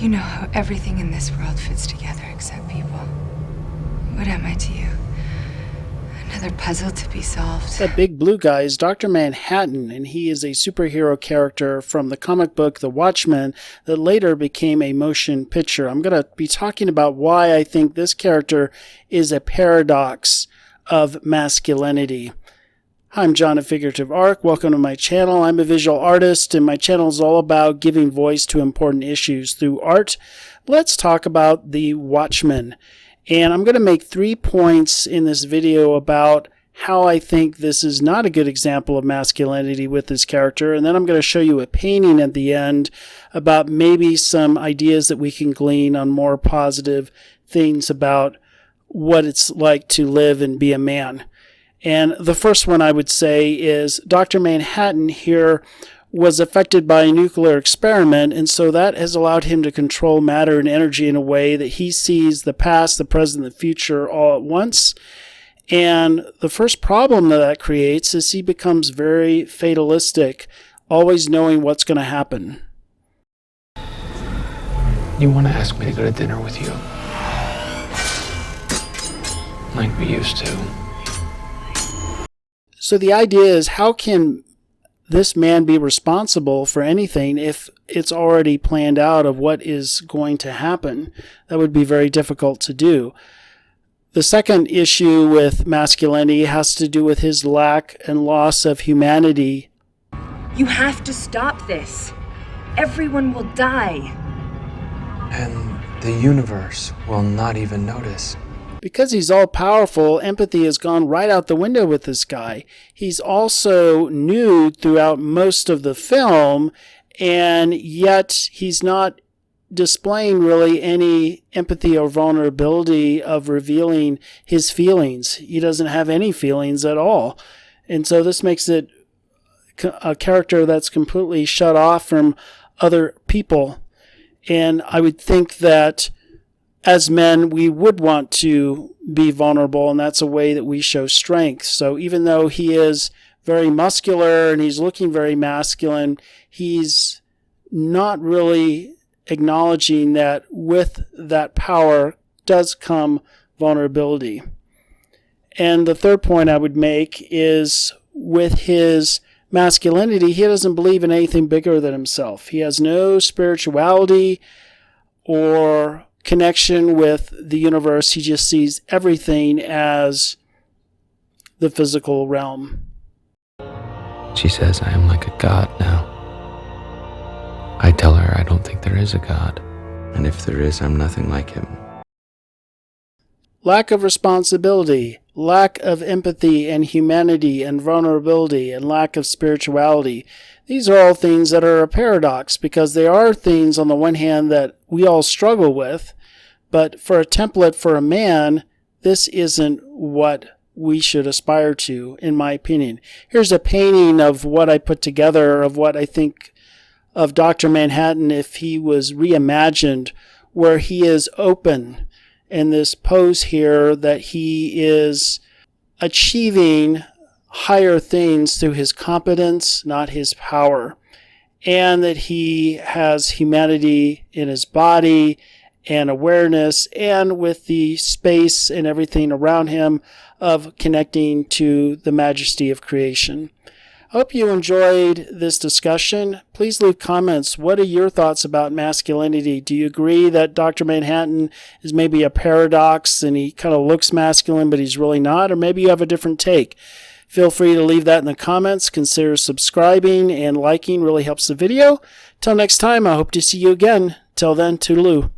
You know how everything in this world fits together except people. What am I to you? Another puzzle to be solved. That big blue guy is Dr. Manhattan, and he is a superhero character from the comic book The Watchmen that later became a motion picture. I'm going to be talking about why I think this character is a paradox of masculinity. Hi, I'm John of Figurative Arc. Welcome to my channel. I'm a visual artist, and my channel is all about giving voice to important issues through art. Let's talk about The Watchmen. And I'm going to make 3 points in this video about how I think this is not a good example of masculinity with this character. And then I'm going to show you a painting at the end about maybe some ideas that we can glean on more positive things about what it's like to live and be a man. And the first one I would say is Dr. Manhattan here was affected by a nuclear experiment, and so that has allowed him to control matter and energy in a way that he sees the past, the present, and the future all at once. And the first problem that creates is he becomes very fatalistic, always knowing what's going to happen. You want to ask me to go to dinner with you? Like we used to. So the idea is, how can this man be responsible for anything if it's already planned out of what is going to happen? That would be very difficult to do. The second issue with masculinity has to do with his lack and loss of humanity. You have to stop this. Everyone will die. And the universe will not even notice. Because he's all-powerful, empathy has gone right out the window with this guy. He's also nude throughout most of the film, and yet he's not displaying really any empathy or vulnerability of revealing his feelings. He doesn't have any feelings at all. And so this makes it a character that's completely shut off from other people. And I would think that as men, we would want to be vulnerable, and that's a way that we show strength. So even though he is very muscular and he's looking very masculine, he's not really acknowledging that with that power does come vulnerability. And the third point I would make is with his masculinity, he doesn't believe in anything bigger than himself. He has no spirituality or connection with the universe. He just sees everything as the physical realm. She says I am like a god now. I tell her I don't think there is a god. And if there is, I'm nothing like him. Lack of responsibility, lack of empathy and humanity and vulnerability, and lack of spirituality. These are all things that are a paradox, because they are things on the one hand that we all struggle with, but for a template for a man, this isn't what we should aspire to, in my opinion. Here's a painting of what I put together, of what I think of Dr. Manhattan if he was reimagined, where he is open in this pose here, that he is achieving higher things through his competence, not his power, and that he has humanity in his body and awareness, and with the space and everything around him of connecting to the majesty of creation. I hope you enjoyed this discussion. Please leave comments. What are your thoughts about masculinity? Do you agree that Dr. Manhattan is maybe a paradox and he kind of looks masculine but he's really not? Or maybe you have a different take. Feel free to leave that in the comments. Consider subscribing and liking, really helps the video. Till next time, I hope to see you again. Till then, toodaloo.